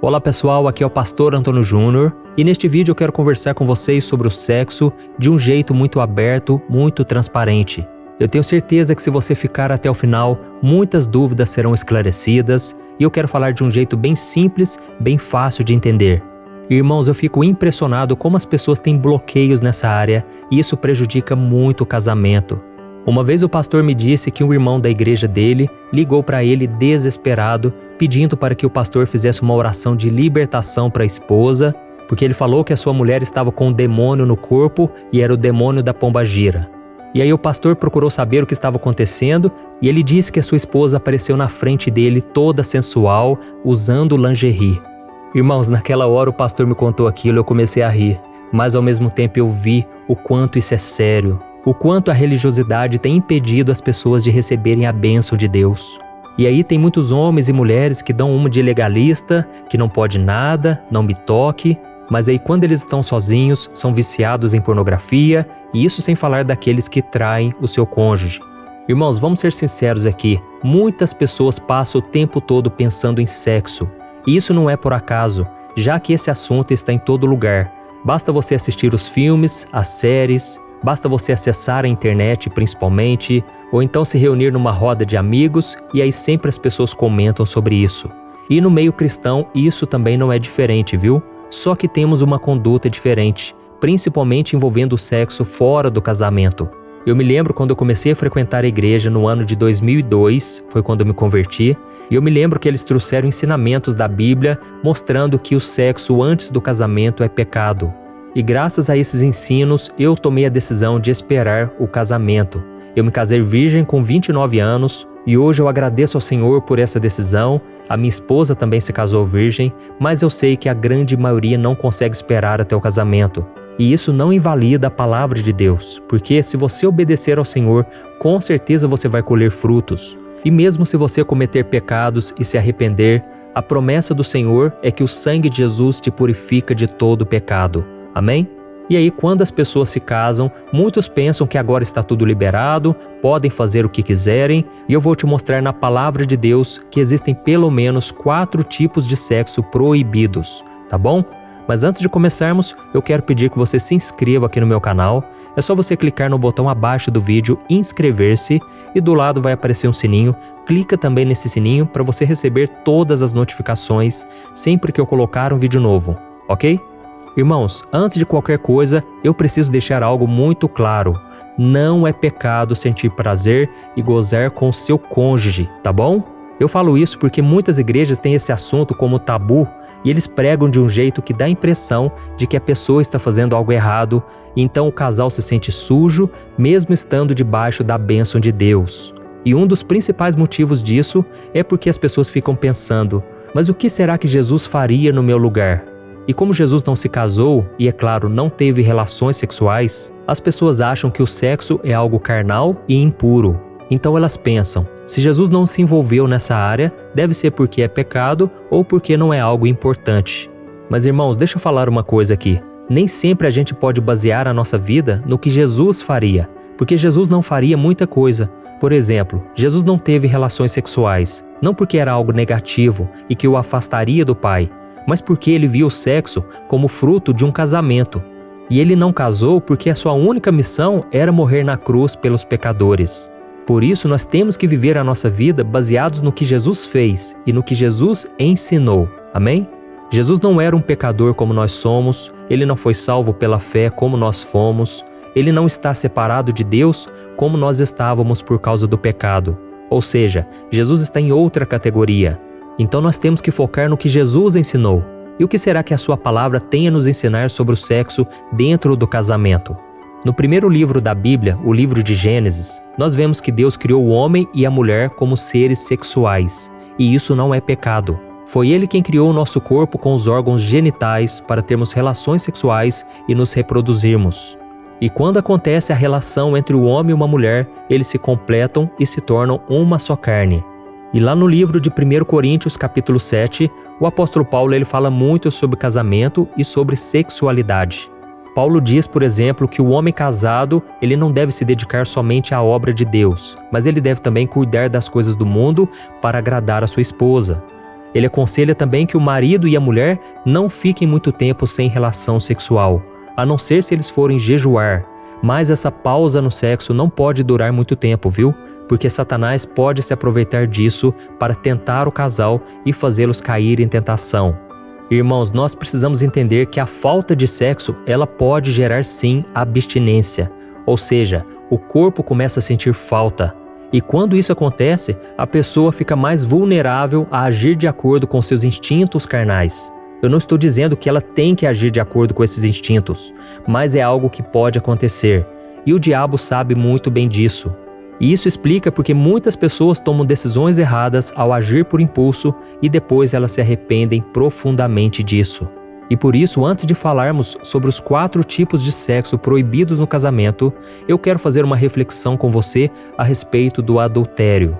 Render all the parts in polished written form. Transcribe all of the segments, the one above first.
Olá pessoal, aqui é o Pastor Antônio Júnior e neste vídeo eu quero conversar com vocês sobre o sexo de um jeito muito aberto, muito transparente. Eu tenho certeza que se você ficar até o final, muitas dúvidas serão esclarecidas e eu quero falar de um jeito bem simples, bem fácil de entender. Irmãos, eu fico impressionado como as pessoas têm bloqueios nessa área e isso prejudica muito o casamento. Uma vez o pastor me disse que um irmão da igreja dele ligou para ele desesperado, pedindo para que o pastor fizesse uma oração de libertação para a esposa, porque ele falou que a sua mulher estava com um demônio no corpo e era o demônio da pombagira. E aí o pastor procurou saber o que estava acontecendo e ele disse que a sua esposa apareceu na frente dele toda sensual, usando lingerie. Irmãos, naquela hora o pastor me contou aquilo e eu comecei a rir, mas ao mesmo tempo eu vi o quanto isso é sério. O quanto a religiosidade tem impedido as pessoas de receberem a bênção de Deus. E aí tem muitos homens e mulheres que dão uma de legalista, que não pode nada, não me toque, mas aí quando eles estão sozinhos, são viciados em pornografia, e isso sem falar daqueles que traem o seu cônjuge. Irmãos, vamos ser sinceros aqui, muitas pessoas passam o tempo todo pensando em sexo, e isso não é por acaso, já que esse assunto está em todo lugar. Basta você assistir os filmes, as séries, basta você acessar a internet principalmente, ou então se reunir numa roda de amigos e aí sempre as pessoas comentam sobre isso. E no meio cristão isso também não é diferente, viu? Só que temos uma conduta diferente, principalmente envolvendo o sexo fora do casamento. Eu me lembro quando eu comecei a frequentar a igreja no ano de 2002, foi quando eu me converti, e eu me lembro que eles trouxeram ensinamentos da Bíblia mostrando que o sexo antes do casamento é pecado. E graças a esses ensinos, eu tomei a decisão de esperar o casamento. Eu me casei virgem com 29 anos e hoje eu agradeço ao Senhor por essa decisão. A minha esposa também se casou virgem, mas eu sei que a grande maioria não consegue esperar até o casamento. E isso não invalida a palavra de Deus, porque se você obedecer ao Senhor, com certeza você vai colher frutos. E mesmo se você cometer pecados e se arrepender, a promessa do Senhor é que o sangue de Jesus te purifica de todo pecado. Amém? E aí, quando as pessoas se casam, muitos pensam que agora está tudo liberado, podem fazer o que quiserem, e eu vou te mostrar na palavra de Deus que existem pelo menos 4 tipos de sexo proibidos, tá bom? Mas antes de começarmos, eu quero pedir que você se inscreva aqui no meu canal. É só você clicar no botão abaixo do vídeo, inscrever-se, e do lado vai aparecer um sininho. Clica também nesse sininho para você receber todas as notificações sempre que eu colocar um vídeo novo, ok? Irmãos, antes de qualquer coisa, eu preciso deixar algo muito claro. Não é pecado sentir prazer e gozar com seu cônjuge, tá bom? Eu falo isso porque muitas igrejas têm esse assunto como tabu e eles pregam de um jeito que dá a impressão de que a pessoa está fazendo algo errado, e então o casal se sente sujo, mesmo estando debaixo da bênção de Deus. E um dos principais motivos disso é porque as pessoas ficam pensando, mas o que será que Jesus faria no meu lugar? E como Jesus não se casou e, é claro, não teve relações sexuais, as pessoas acham que o sexo é algo carnal e impuro. Então elas pensam, se Jesus não se envolveu nessa área, deve ser porque é pecado ou porque não é algo importante. Mas irmãos, deixa eu falar uma coisa aqui. Nem sempre a gente pode basear a nossa vida no que Jesus faria, porque Jesus não faria muita coisa. Por exemplo, Jesus não teve relações sexuais, não porque era algo negativo e que o afastaria do Pai, mas porque ele viu o sexo como fruto de um casamento. E ele não casou porque a sua única missão era morrer na cruz pelos pecadores. Por isso nós temos que viver a nossa vida baseados no que Jesus fez e no que Jesus ensinou. Amém? Jesus não era um pecador como nós somos, ele não foi salvo pela fé como nós fomos, ele não está separado de Deus como nós estávamos por causa do pecado. Ou seja, Jesus está em outra categoria. Então nós temos que focar no que Jesus ensinou. E o que será que a sua palavra tem a nos ensinar sobre o sexo dentro do casamento? No primeiro livro da Bíblia, o livro de Gênesis, nós vemos que Deus criou o homem e a mulher como seres sexuais. E isso não é pecado. Foi Ele quem criou o nosso corpo com os órgãos genitais para termos relações sexuais e nos reproduzirmos. E quando acontece a relação entre o homem e uma mulher, eles se completam e se tornam uma só carne. E lá no livro de 1 Coríntios, capítulo 7, o apóstolo Paulo ele fala muito sobre casamento e sobre sexualidade. Paulo diz, por exemplo, que o homem casado ele não deve se dedicar somente à obra de Deus, mas ele deve também cuidar das coisas do mundo para agradar a sua esposa. Ele aconselha também que o marido e a mulher não fiquem muito tempo sem relação sexual, a não ser se eles forem jejuar. Mas essa pausa no sexo não pode durar muito tempo, viu? Porque Satanás pode se aproveitar disso para tentar o casal e fazê-los cair em tentação. Irmãos, nós precisamos entender que a falta de sexo, ela pode gerar sim abstinência, ou seja, o corpo começa a sentir falta. E quando isso acontece, a pessoa fica mais vulnerável a agir de acordo com seus instintos carnais. Eu não estou dizendo que ela tem que agir de acordo com esses instintos, mas é algo que pode acontecer. E o diabo sabe muito bem disso. E isso explica porque muitas pessoas tomam decisões erradas ao agir por impulso e depois elas se arrependem profundamente disso. E por isso, antes de falarmos sobre os 4 tipos de sexo proibidos no casamento, eu quero fazer uma reflexão com você a respeito do adultério.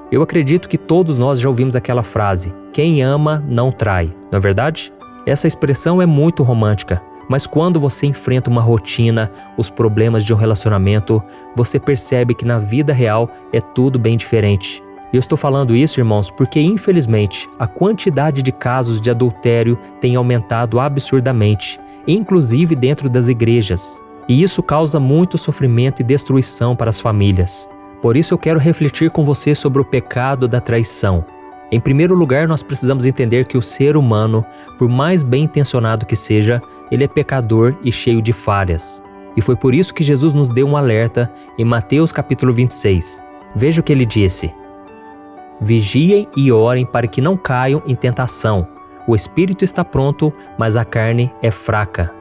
Eu acredito que todos nós já ouvimos aquela frase, quem ama não trai, não é verdade? Essa expressão é muito romântica, mas quando você enfrenta uma rotina, os problemas de um relacionamento, você percebe que na vida real é tudo bem diferente. Eu estou falando isso, irmãos, porque infelizmente a quantidade de casos de adultério tem aumentado absurdamente, inclusive dentro das igrejas. E isso causa muito sofrimento e destruição para as famílias. Por isso eu quero refletir com você sobre o pecado da traição. Em primeiro lugar, nós precisamos entender que o ser humano, por mais bem intencionado que seja, ele é pecador e cheio de falhas. E foi por isso que Jesus nos deu um alerta em Mateus capítulo 26. Veja o que ele disse. Vigiem e orem para que não caiam em tentação. O espírito está pronto, mas a carne é fraca.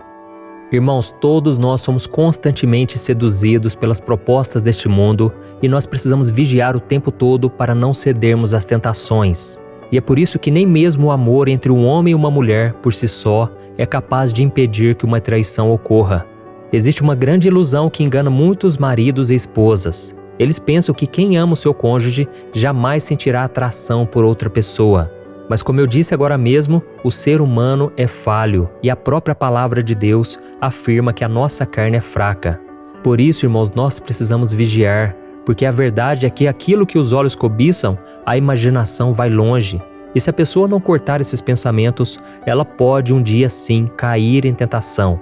Irmãos, todos nós somos constantemente seduzidos pelas propostas deste mundo e nós precisamos vigiar o tempo todo para não cedermos às tentações. E é por isso que nem mesmo o amor entre um homem e uma mulher, por si só, é capaz de impedir que uma traição ocorra. Existe uma grande ilusão que engana muitos maridos e esposas. Eles pensam que quem ama o seu cônjuge jamais sentirá atração por outra pessoa. Mas como eu disse agora mesmo, o ser humano é falho e a própria palavra de Deus afirma que a nossa carne é fraca. Por isso, irmãos, nós precisamos vigiar, porque a verdade é que aquilo que os olhos cobiçam, a imaginação vai longe. E se a pessoa não cortar esses pensamentos, ela pode um dia sim cair em tentação.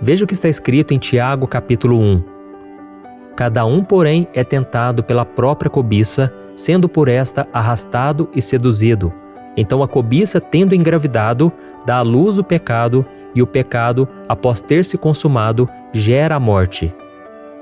Veja o que está escrito em Tiago capítulo 1. Cada um, porém, é tentado pela própria cobiça, sendo por esta arrastado e seduzido. Então a cobiça, tendo engravidado, dá à luz o pecado, e o pecado, após ter se consumado, gera a morte.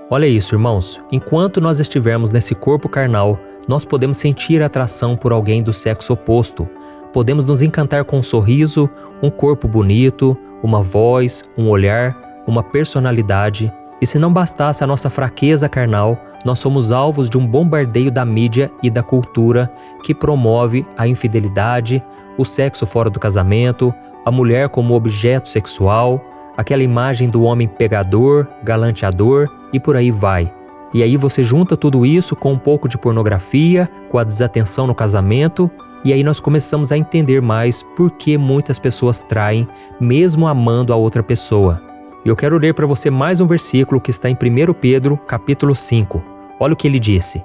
Olha isso, irmãos, enquanto nós estivermos nesse corpo carnal, nós podemos sentir atração por alguém do sexo oposto. Podemos nos encantar com um sorriso, um corpo bonito, uma voz, um olhar, uma personalidade. E se não bastasse a nossa fraqueza carnal, nós somos alvos de um bombardeio da mídia e da cultura que promove a infidelidade, o sexo fora do casamento, a mulher como objeto sexual, aquela imagem do homem pegador, galanteador e por aí vai. E aí você junta tudo isso com um pouco de pornografia, com a desatenção no casamento, e aí nós começamos a entender mais por que muitas pessoas traem, mesmo amando a outra pessoa. E eu quero ler para você mais um versículo que está em 1 Pedro, capítulo 5. Olha o que ele disse.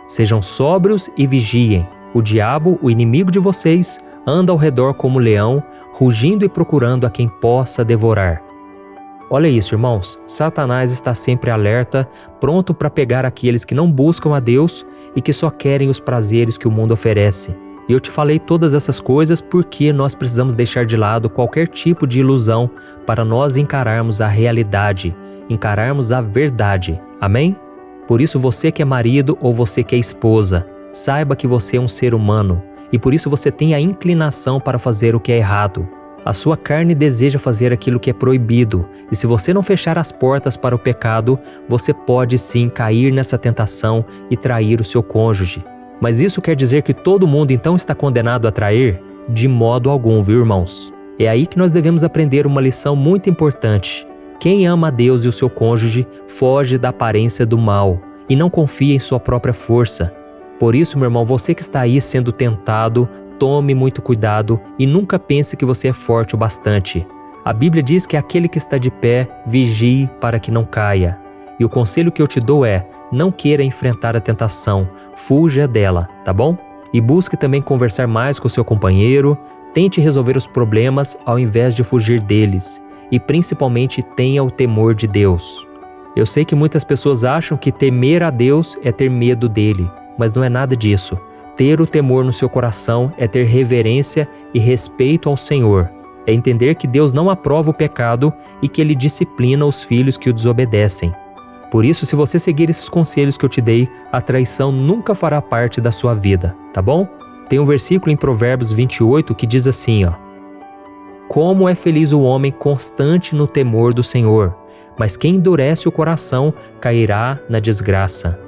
Sejam sóbrios e vigiem. O diabo, o inimigo de vocês, anda ao redor como leão, rugindo e procurando a quem possa devorar. Olha isso, irmãos. Satanás está sempre alerta, pronto para pegar aqueles que não buscam a Deus e que só querem os prazeres que o mundo oferece. E eu te falei todas essas coisas porque nós precisamos deixar de lado qualquer tipo de ilusão para nós encararmos a realidade, encararmos a verdade. Amém? Por isso você que é marido ou você que é esposa, saiba que você é um ser humano e por isso você tem a inclinação para fazer o que é errado. A sua carne deseja fazer aquilo que é proibido e se você não fechar as portas para o pecado, você pode sim cair nessa tentação e trair o seu cônjuge. Mas isso quer dizer que todo mundo então está condenado a trair? De modo algum, viu, irmãos? É aí que nós devemos aprender uma lição muito importante. Quem ama a Deus e o seu cônjuge foge da aparência do mal e não confia em sua própria força. Por isso, meu irmão, você que está aí sendo tentado, tome muito cuidado e nunca pense que você é forte o bastante. A Bíblia diz que aquele que está de pé, vigie para que não caia. E o conselho que eu te dou é, não queira enfrentar a tentação, fuja dela, tá bom? E busque também conversar mais com seu companheiro, tente resolver os problemas ao invés de fugir deles, e principalmente tenha o temor de Deus. Eu sei que muitas pessoas acham que temer a Deus é ter medo dele, mas não é nada disso. Ter o temor no seu coração é ter reverência e respeito ao Senhor. É entender que Deus não aprova o pecado e que Ele disciplina os filhos que o desobedecem. Por isso, se você seguir esses conselhos que eu te dei, a traição nunca fará parte da sua vida, tá bom? Tem um versículo em Provérbios 28 que diz assim, Como é feliz o homem constante no temor do Senhor, mas quem endurece o coração cairá na desgraça.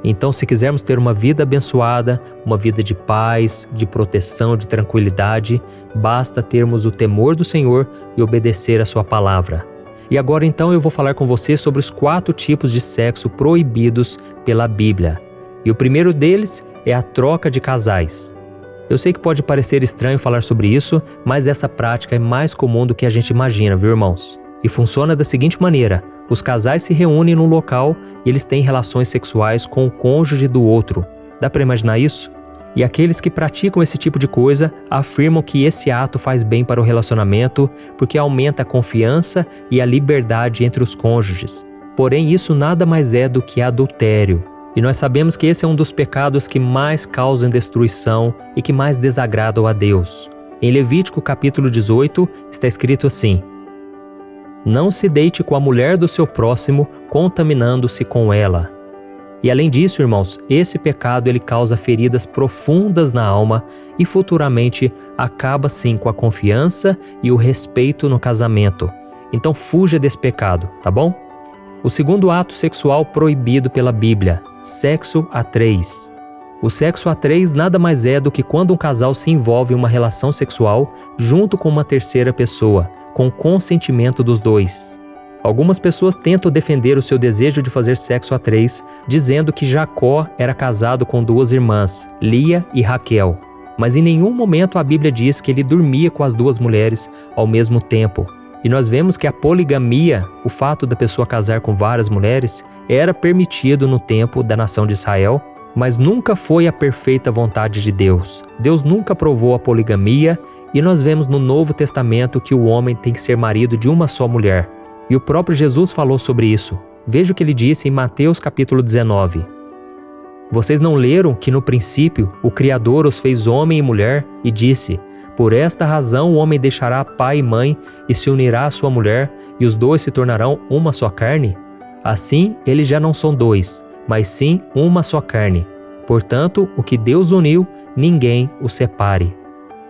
Então, se quisermos ter uma vida abençoada, uma vida de paz, de proteção, de tranquilidade, basta termos o temor do Senhor e obedecer a sua palavra. E agora então eu vou falar com você sobre os 4 tipos de sexo proibidos pela Bíblia. E o primeiro deles é a troca de casais. Eu sei que pode parecer estranho falar sobre isso, mas essa prática é mais comum do que a gente imagina, viu, irmãos? E funciona da seguinte maneira: os casais se reúnem num local e eles têm relações sexuais com o cônjuge do outro. Dá para imaginar isso? E aqueles que praticam esse tipo de coisa afirmam que esse ato faz bem para o relacionamento porque aumenta a confiança e a liberdade entre os cônjuges. Porém, isso nada mais é do que adultério. E nós sabemos que esse é um dos pecados que mais causam destruição e que mais desagradam a Deus. Em Levítico capítulo 18 está escrito assim: Não se deite com a mulher do seu próximo, contaminando-se com ela. E além disso, irmãos, esse pecado ele causa feridas profundas na alma e futuramente acaba sim com a confiança e o respeito no casamento. Então fuja desse pecado, tá bom? O segundo ato sexual proibido pela Bíblia, sexo a 3. O sexo a 3 nada mais é do que quando um casal se envolve em uma relação sexual junto com uma terceira pessoa, com consentimento dos dois. Algumas pessoas tentam defender o seu desejo de fazer sexo a 3, dizendo que Jacó era casado com 2 irmãs, Lia e Raquel. Mas em nenhum momento a Bíblia diz que ele dormia com as 2 mulheres ao mesmo tempo. E nós vemos que a poligamia, o fato da pessoa casar com várias mulheres, era permitido no tempo da nação de Israel, mas nunca foi a perfeita vontade de Deus. Deus nunca aprovou a poligamia e nós vemos no Novo Testamento que o homem tem que ser marido de uma só mulher. E o próprio Jesus falou sobre isso. Veja o que ele disse em Mateus capítulo 19. Vocês não leram que no princípio o Criador os fez homem e mulher e disse: Por esta razão o homem deixará pai e mãe e se unirá à sua mulher e os 2 se tornarão uma só carne? Assim eles já não são 2, mas sim uma só carne. Portanto, o que Deus uniu, ninguém o separe.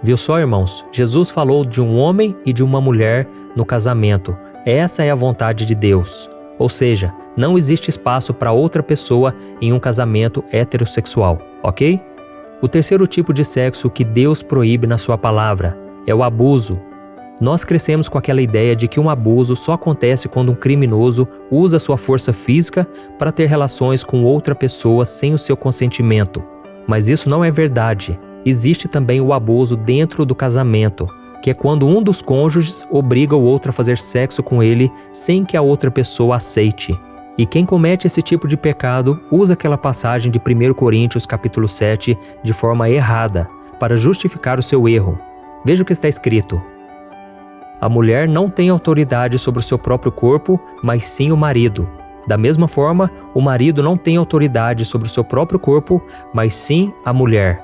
Viu só, irmãos? Jesus falou de um homem e de uma mulher no casamento. Essa é a vontade de Deus. Ou seja, não existe espaço para outra pessoa em um casamento heterossexual, ok? O terceiro tipo de sexo que Deus proíbe na sua palavra é o abuso. Nós crescemos com aquela ideia de que um abuso só acontece quando um criminoso usa sua força física para ter relações com outra pessoa sem o seu consentimento. Mas isso não é verdade. Existe também o abuso dentro do casamento, que é quando um dos cônjuges obriga o outro a fazer sexo com ele sem que a outra pessoa aceite. E quem comete esse tipo de pecado usa aquela passagem de 1 Coríntios capítulo 7 de forma errada, para justificar o seu erro. Veja o que está escrito: A mulher não tem autoridade sobre o seu próprio corpo, mas sim o marido. Da mesma forma, o marido não tem autoridade sobre o seu próprio corpo, mas sim a mulher.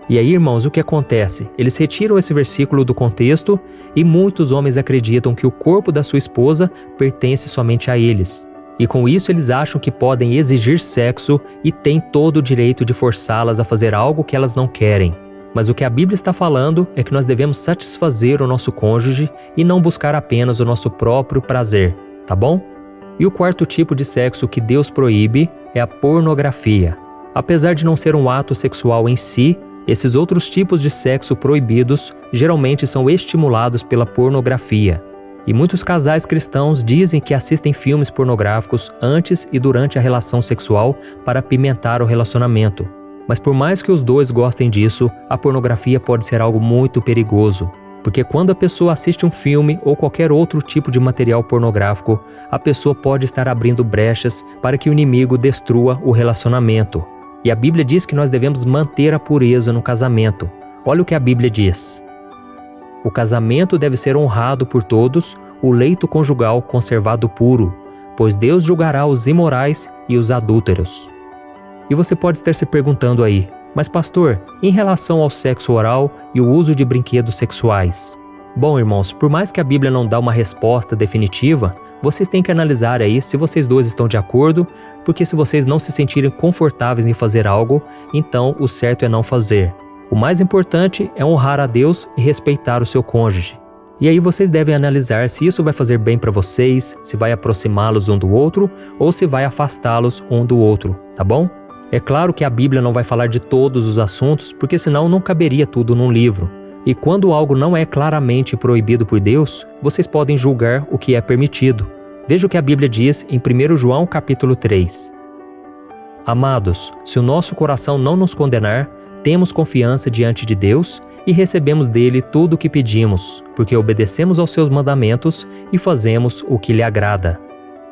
E aí, irmãos, o que acontece? Eles retiram esse versículo do contexto e muitos homens acreditam que o corpo da sua esposa pertence somente a eles. E com isso eles acham que podem exigir sexo e têm todo o direito de forçá-las a fazer algo que elas não querem. Mas o que a Bíblia está falando é que nós devemos satisfazer o nosso cônjuge e não buscar apenas o nosso próprio prazer, tá bom? E o quarto tipo de sexo que Deus proíbe é a pornografia. Apesar de não ser um ato sexual em si, esses outros tipos de sexo proibidos geralmente são estimulados pela pornografia. E muitos casais cristãos dizem que assistem filmes pornográficos antes e durante a relação sexual para apimentar o relacionamento. Mas por mais que os 2 gostem disso, a pornografia pode ser algo muito perigoso. Porque quando a pessoa assiste um filme ou qualquer outro tipo de material pornográfico, a pessoa pode estar abrindo brechas para que o inimigo destrua o relacionamento. E a Bíblia diz que nós devemos manter a pureza no casamento. Olha o que a Bíblia diz. O casamento deve ser honrado por todos, o leito conjugal conservado puro, pois Deus julgará os imorais e os adúlteros. E você pode estar se perguntando aí, mas pastor, em relação ao sexo oral e o uso de brinquedos sexuais? Bom, irmãos, por mais que a Bíblia não dá uma resposta definitiva, vocês têm que analisar aí se vocês dois estão de acordo, porque se vocês não se sentirem confortáveis em fazer algo, então o certo é não fazer. O mais importante é honrar a Deus e respeitar o seu cônjuge. E aí vocês devem analisar se isso vai fazer bem para vocês, se vai aproximá-los um do outro ou se vai afastá-los um do outro, tá bom? É claro que a Bíblia não vai falar de todos os assuntos, porque senão não caberia tudo num livro. E quando algo não é claramente proibido por Deus, vocês podem julgar o que é permitido. Veja o que a Bíblia diz em 1 João capítulo 3. Amados, se o nosso coração não nos condenar, temos confiança diante de Deus e recebemos dele tudo o que pedimos, porque obedecemos aos seus mandamentos e fazemos o que lhe agrada.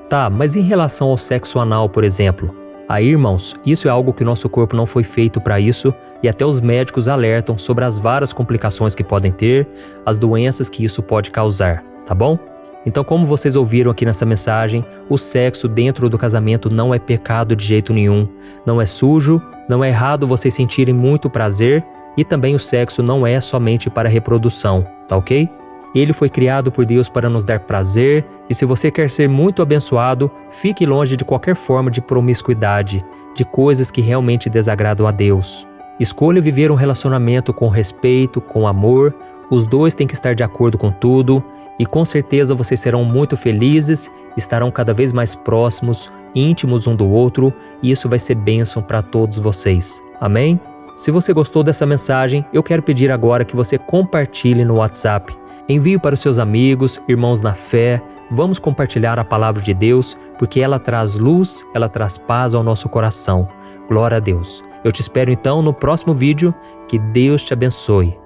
Tá, mas em relação ao sexo anal, por exemplo? Aí, irmãos, isso é algo que nosso corpo não foi feito para isso e até os médicos alertam sobre as várias complicações que podem ter, as doenças que isso pode causar, tá bom? Então, como vocês ouviram aqui nessa mensagem, o sexo dentro do casamento não é pecado de jeito nenhum, não é sujo, não é errado vocês sentirem muito prazer e também o sexo não é somente para reprodução, tá ok? Ele foi criado por Deus para nos dar prazer e se você quer ser muito abençoado, fique longe de qualquer forma de promiscuidade, de coisas que realmente desagradam a Deus. Escolha viver um relacionamento com respeito, com amor, os dois têm que estar de acordo com tudo e com certeza vocês serão muito felizes, estarão cada vez mais próximos, íntimos um do outro e isso vai ser bênção para todos vocês. Amém? Se você gostou dessa mensagem, eu quero pedir agora que você compartilhe no WhatsApp. Envie para os seus amigos, irmãos na fé, vamos compartilhar a palavra de Deus, porque ela traz luz, ela traz paz ao nosso coração. Glória a Deus. Eu te espero então no próximo vídeo, que Deus te abençoe.